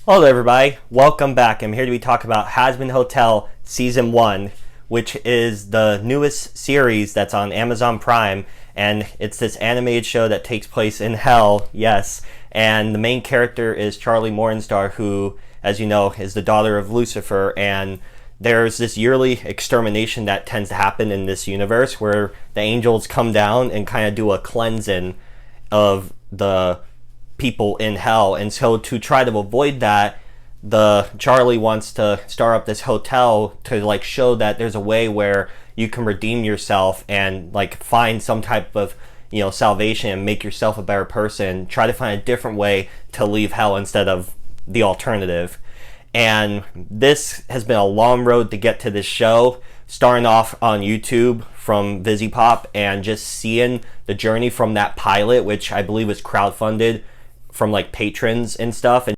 Hello everybody, welcome back. I'm here to be talking about Hazbin Hotel Season 1, which is the newest series that's on Amazon Prime, and it's this animated show that takes place in hell, yes, and the main character is Charlie Morningstar, who, as you know, is the daughter of Lucifer, and there's this yearly extermination that tends to happen in this universe where the angels come down and kind of do a cleansing of the people in hell. And so to try to avoid that, the Charlie wants to start up this hotel to like show that there's a way where you can redeem yourself and like find some type of salvation and make yourself a better person. Try to find a different way to leave hell instead of the alternative. And this has been a long road to get to this show, starting off on YouTube from VisiPop and just seeing the journey from that pilot, which I believe was crowdfunded from like patrons and stuff, and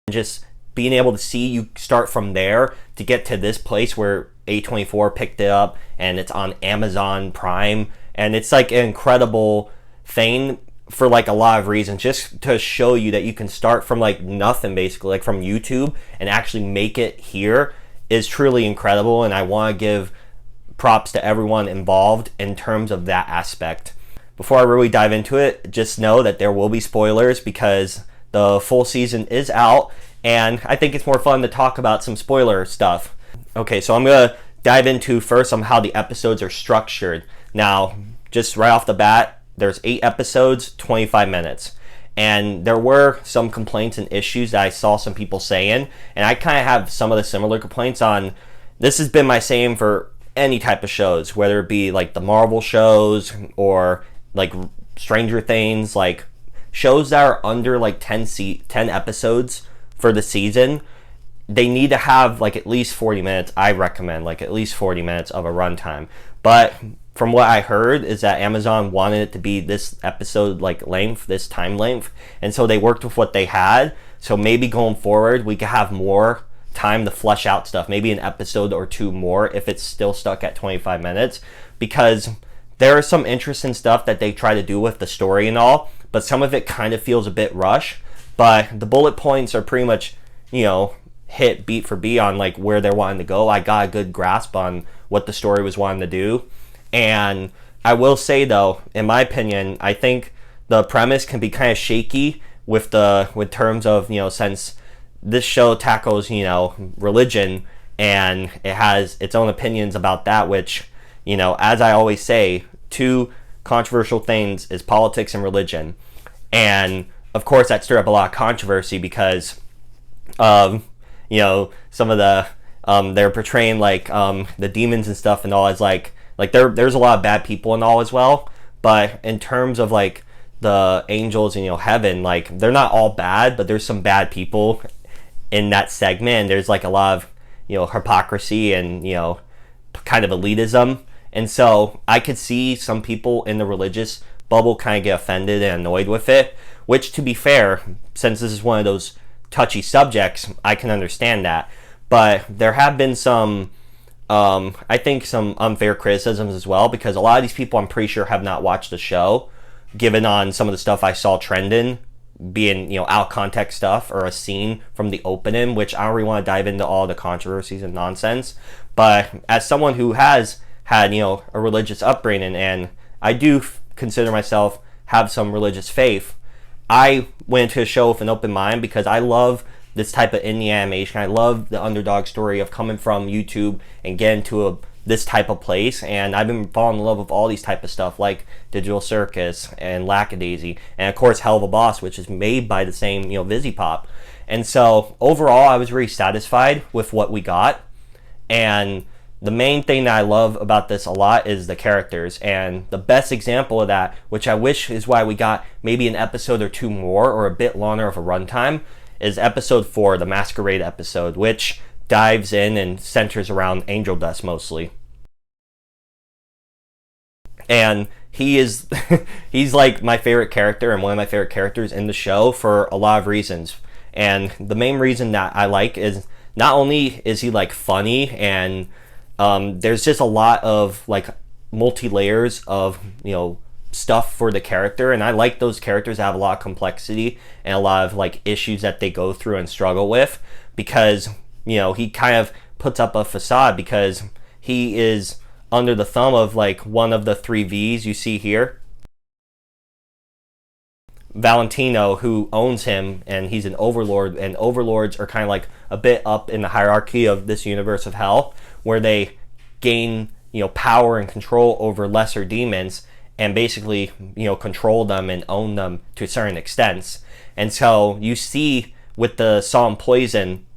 just being able to see you start from there to get to this place where A24 picked it up and it's on Amazon Prime, and it's like an incredible thing for like a lot of reasons, just to show you that you can start from like nothing, basically like from YouTube, and actually make it here is truly incredible. And I want to give props to everyone involved in terms of that aspect. Before I really dive into it, just know that there will be spoilers because the full season is out, and I think it's more fun to talk about some spoiler stuff. Okay, so I'm going to dive into first on how the episodes are structured. Now, just right off the bat, there's 8 episodes, 25 minutes. And there were some complaints and issues that I saw some people saying, and I kind of have some of the similar complaints on. This has been my same for any type of shows, whether it be like the Marvel shows or like Stranger Things, like shows that are under like 10 episodes for the season. They need to have like at least 40 minutes. I recommend like at least 40 minutes of a runtime. But from what I heard is that Amazon wanted it to be this episode like length, this time length, and so they worked with what they had. So maybe going forward we could have more time to flesh out stuff, maybe an episode or 2 more if it's still stuck at 25 minutes, because there is some interesting stuff that they try to do with the story and all, but some of it kind of feels a bit rushed. But the bullet points are pretty much, hit beat for beat on like where they're wanting to go. I got a good grasp on what the story was wanting to do. And I will say though, in my opinion, I think the premise can be kind of shaky with terms of, since this show tackles, religion, and it has its own opinions about that, which, as I always say, 2 controversial things is politics and religion. And of course that stirred up a lot of controversy because some of the they're portraying like the demons and stuff and all as like there's a lot of bad people and all as well. But in terms of like the angels and heaven, like they're not all bad, but there's some bad people in that segment, and there's like a lot of hypocrisy and kind of elitism. And so I could see some people in the religious bubble kind of get offended and annoyed with it, which, to be fair, since this is one of those touchy subjects, I can understand that. But there have been some, I think, some unfair criticisms as well, because a lot of these people, I'm pretty sure, have not watched the show, given on some of the stuff I saw trending, being, out context stuff or a scene from the opening, which I don't really want to dive into all the controversies and nonsense. But as someone who has had, a religious upbringing, and I do consider myself have some religious faith, I went into a show with an open mind because I love this type of indie animation. I love the underdog story of coming from YouTube and getting to this type of place, and I've been falling in love with all these type of stuff like Digital Circus and Lackadaisy, and of course Hell of a Boss, which is made by the same VisiPop. And so overall I was really satisfied with what we got. And the main thing that I love about this a lot is the characters, and the best example of that, which I wish is why we got maybe an episode or 2 more or a bit longer of a runtime, is episode 4, the Masquerade episode, which dives in and centers around Angel Dust mostly. And he is he's like my favorite character and one of my favorite characters in the show for a lot of reasons. And the main reason that I like is not only is he like funny, and there's just a lot of like multi layers of stuff for the character, and I like those characters that have a lot of complexity and a lot of like issues that they go through and struggle with, because he kind of puts up a facade because he is under the thumb of like one of the three V's you see here, Valentino, who owns him, and he's an overlord, and overlords are kind of like a bit up in the hierarchy of this universe of hell, where they gain power and control over lesser demons and basically control them and own them to certain extents. And so you see with the Psalm Poison,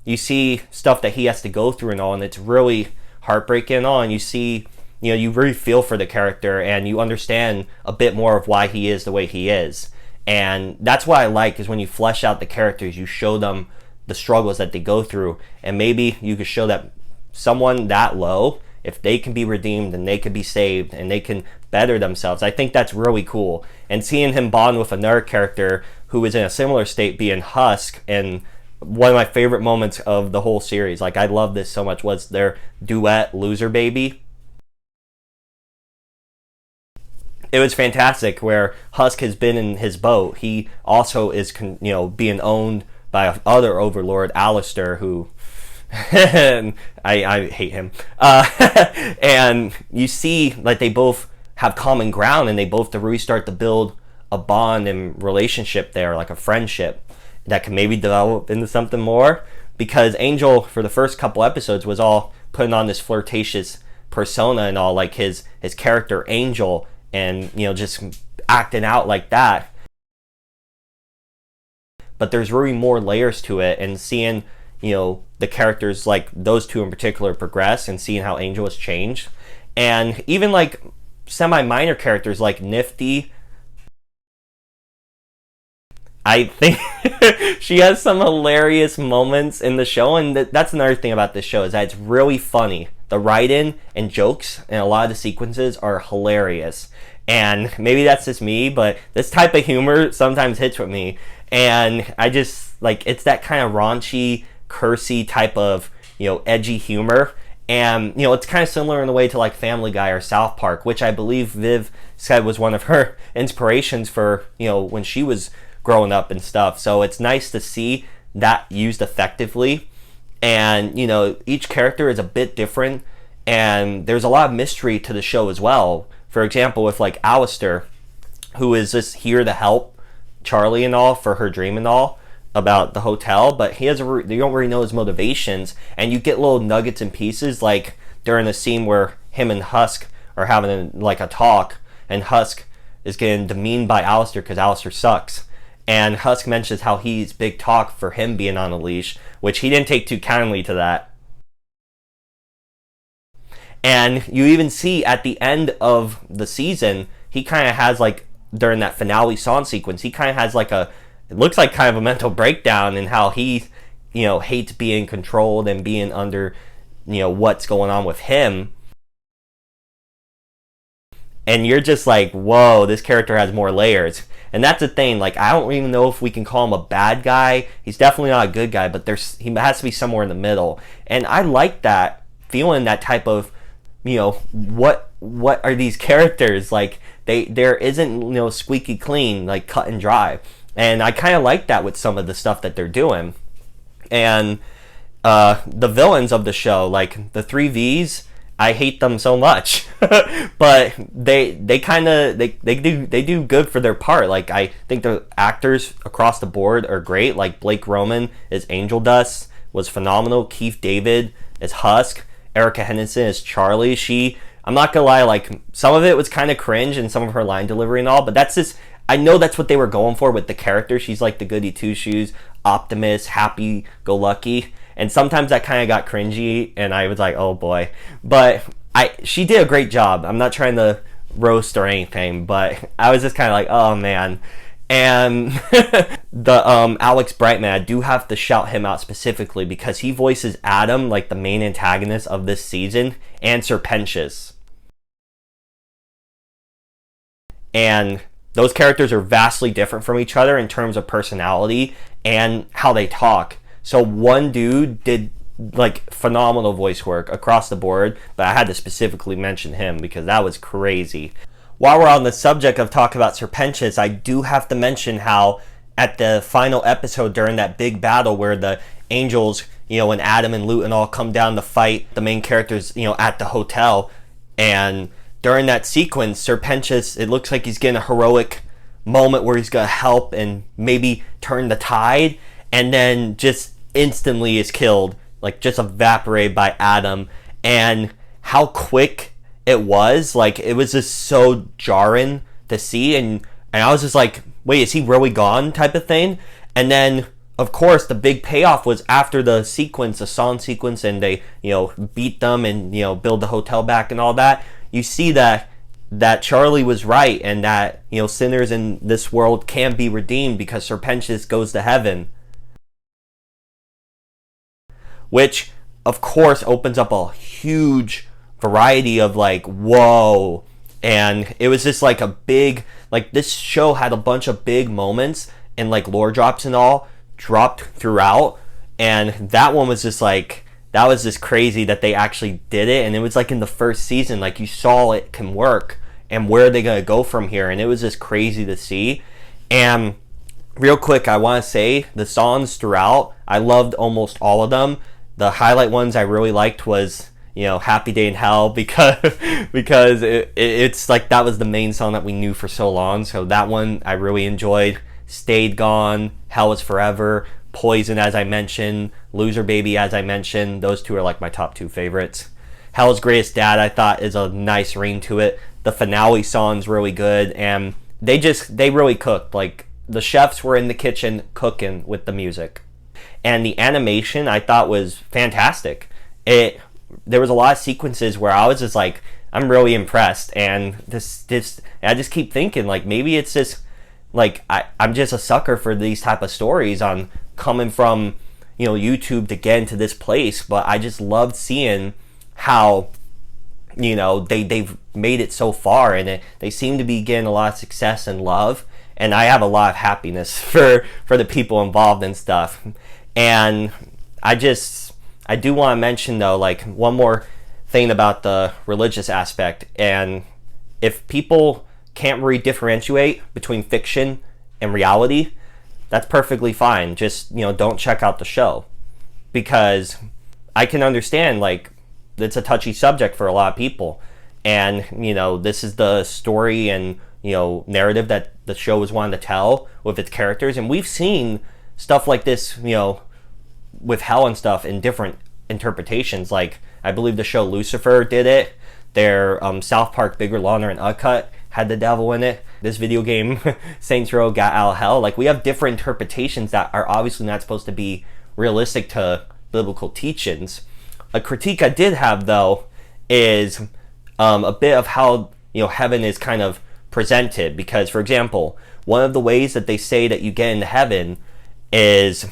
you see stuff that he has to go through and all, and it's really heartbreaking and all, and you see you really feel for the character, and you understand a bit more of why he is the way he is. And that's what I like, is when you flesh out the characters, you show them the struggles that they go through, and maybe you could show that someone that low, if they can be redeemed and they can be saved and they can better themselves, I think that's really cool. And seeing him bond with another character who is in a similar state, being Husk, and one of my favorite moments of the whole series, like I love this so much, was their duet, Loser Baby. It was fantastic, where Husk has been in his boat. He also is being owned by other overlord, Alistair, who I hate him. And you see like they both have common ground, and they both really start to build a bond and relationship there, like a friendship that can maybe develop into something more. Because Angel, for the first couple episodes, was all putting on this flirtatious persona and all, like his character Angel, and just acting out like that. But there's really more layers to it, and seeing the characters, like those two in particular, progress, and seeing how Angel has changed, and even like semi-minor characters like Nifty. I think she has some hilarious moments in the show, and that's another thing about this show, is that it's really funny. The write-in and jokes and a lot of the sequences are hilarious. And maybe that's just me, but this type of humor sometimes hits with me. And I just, like, it's that kind of raunchy, cursy type of, edgy humor. And, it's kind of similar in a way to, like, Family Guy or South Park, which I believe Viv said was one of her inspirations for, when she was growing up and stuff. So it's nice to see that used effectively. And, each character is a bit different, and there's a lot of mystery to the show as well. For example, with like Alistair, who is just here to help Charlie and all for her dream and all about the hotel, but you don't really know his motivations, and you get little nuggets and pieces, like during the scene where him and Husk are having a talk, and Husk is getting demeaned by Alistair because Alistair sucks. And Husk mentions how he's big talk for him being on a leash, which he didn't take too kindly to that. And you even see at the end of the season, he kind of has like, during that finale song sequence, he kind of has like it looks like kind of a mental breakdown in how he, hates being controlled and being under, what's going on with him. And you're just like, whoa, this character has more layers. And that's the thing, like, I don't even know if we can call him a bad guy. He's definitely not a good guy, but he has to be somewhere in the middle. And I like that, feeling that type of, what are these characters? Like, there isn't, squeaky clean, like cut and dry. And I kind of like that with some of the stuff that they're doing. And the villains of the show, like the 3 V's, I hate them so much, but they do good for their part. Like, I think the actors across the board are great. Like Blake Roman as Angel Dust was phenomenal. Keith David as Husk. Erica Henderson as Charlie. I'm not gonna lie, like some of it was kind of cringe and some of her line delivery and all, but that's just, I know that's what they were going for with the character. She's like the goody two shoes, optimist, happy go lucky. And sometimes that kind of got cringy, and I was like, oh boy. But she did a great job. I'm not trying to roast or anything, but I was just kind of like, oh man. And the Alex Brightman, I do have to shout him out specifically because he voices Adam, like the main antagonist of this season, and Serpentious. And those characters are vastly different from each other in terms of personality and how they talk. So one dude did like phenomenal voice work across the board, but I had to specifically mention him because that was crazy. While we're on the subject of talking about Serpentius, I do have to mention how at the final episode during that big battle where the angels, when Adam and Luton all come down to fight the main characters, at the hotel, and during that sequence, Serpentius, it looks like he's getting a heroic moment where he's gonna help and maybe turn the tide, and then just instantly is killed, like just evaporated by Adam. And how quick it was, like it was just so jarring to see, and I was just like, wait, is he really gone type of thing? And then of course the big payoff was after the sequence, the song sequence, and they beat them and build the hotel back and all that. You see that Charlie was right, and that sinners in this world can be redeemed because Serpentius goes to heaven, which of course opens up a huge variety of like, whoa. And it was just like a big, like this show had a bunch of big moments and like lore drops and all dropped throughout, and that one was just like, that was just crazy that they actually did it. And it was like in the first season, like you saw it can work, and where are they gonna go from here? And it was just crazy to see. And real quick, I want to say the songs throughout, I loved almost all of them. The highlight ones I really liked was Happy Day in Hell, because it's like that was the main song that we knew for so long, so that one I really enjoyed. Stayed Gone, Hell Is Forever, Poison, as I mentioned, Loser Baby, as I mentioned, those two are like my top two favorites. Hell's Greatest Dad, I thought, is a nice ring to it. The finale song's really good, and they really cooked. Like the chefs were in the kitchen cooking with the music, and the animation I thought was fantastic. There was a lot of sequences where I was just like, I'm really impressed, and this I just keep thinking like maybe it's just like I'm just a sucker for these type of stories on coming from YouTube to get into this place. But I just loved seeing how they've made it so far, and they seem to be getting a lot of success and love, and I have a lot of happiness for the people involved and stuff. And I do want to mention though, like one more thing about the religious aspect, and if people can't really differentiate between fiction and reality, that's perfectly fine. Just don't check out the show, because I can understand like it's a touchy subject for a lot of people, and this is the story and narrative that the show was wanting to tell with its characters, and we've seen stuff like this with hell and stuff in different interpretations. Like I believe the show Lucifer did it. Their South Park Bigger, Longer, and Uncut had the devil in it. This video game Saints Row got out of hell. Like we have different interpretations that are obviously not supposed to be realistic to biblical teachings. A critique I did have though is a bit of how heaven is kind of presented, because for example, one of the ways that they say that you get into heaven is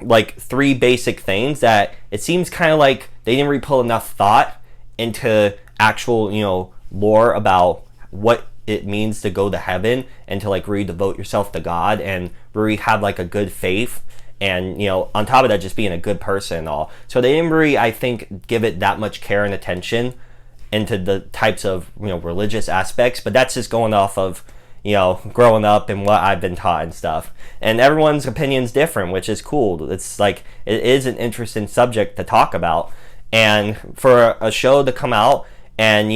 like three basic things that it seems kind of like they didn't really put enough thought into actual lore about what it means to go to heaven and to like really devote yourself to God and really have like a good faith, and on top of that just being a good person and all. So they didn't really, I think, give it that much care and attention into the types of religious aspects. But that's just going off of growing up and what I've been taught and stuff, and everyone's opinion's different, which is cool. It's like it is an interesting subject to talk about, and for a show to come out, and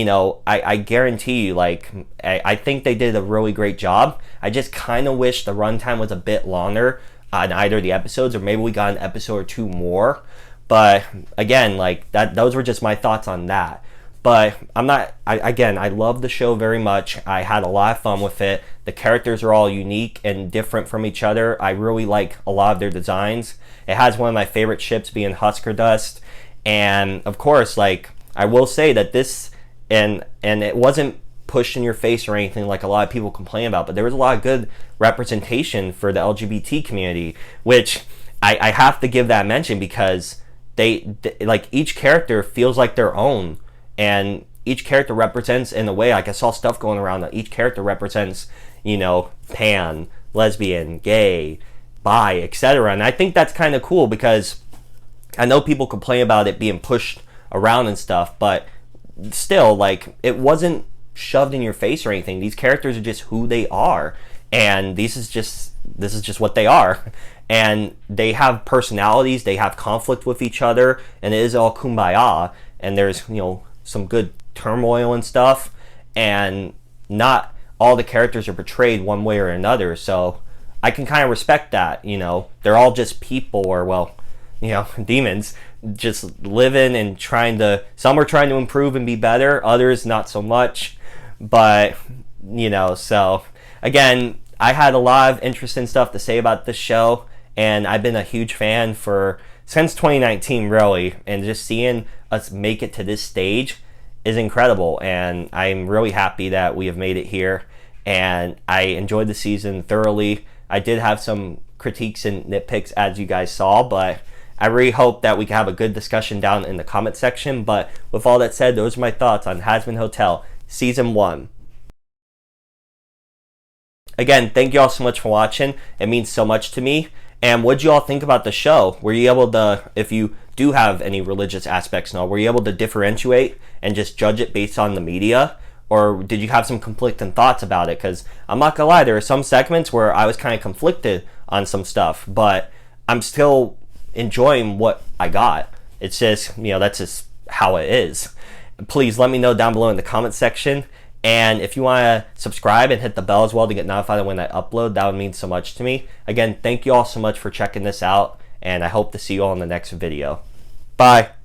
I guarantee you, like I think they did a really great job. I just kind of wish the runtime was a bit longer on either of the episodes, or maybe we got an episode or two more. But again, like those were just my thoughts on that. But I love the show very much. I had a lot of fun with it. The characters are all unique and different from each other. I really like a lot of their designs. It has one of my favorite ships being Husker Dust. And of course, like I will say that this, and it wasn't pushed in your face or anything like a lot of people complain about, but there was a lot of good representation for the LGBT community, which I have to give that mention, because they like each character feels like their own, and each character represents in a way. Like I saw stuff going around that each character represents pan, lesbian, gay, bi, etc. And I think that's kind of cool, because I know people complain about it being pushed around and stuff, but still, like, it wasn't shoved in your face or anything. These characters are just who they are, and this is just what they are. And they have personalities, they have conflict with each other, and it is all kumbaya, and there's, you know, some good turmoil and stuff, and not all the characters are portrayed one way or another. So I can kind of respect that. You know, they're all just people, or, well, you know, demons, just living and trying to, some are trying to improve and be better, others not so much. But, you know, so again, I had a lot of interesting stuff to say about this show, and I've been a huge fan since 2019, really, and just seeing us make it to this stage is incredible, and I'm really happy that we have made it here, and I enjoyed the season thoroughly. I did have some critiques and nitpicks, as you guys saw, but I really hope that we can have a good discussion down in the comment section. But with all that said, those are my thoughts on Hazbin Hotel Season 1. Again, thank you all so much for watching. It means so much to me. And what did you all think about the show? Were you able to, if you do have any religious aspects and all, were you able to differentiate and just judge it based on the media? Or did you have some conflicting thoughts about it? Because I'm not gonna lie, there are some segments where I was kind of conflicted on some stuff, but I'm still enjoying what I got. It's just, you know, that's just how it is. Please let me know down below in the comment section. And if you want to subscribe and hit the bell as well to get notified when I upload, that would mean so much to me. Again, thank you all so much for checking this out, and I hope to see you all in the next video. Bye.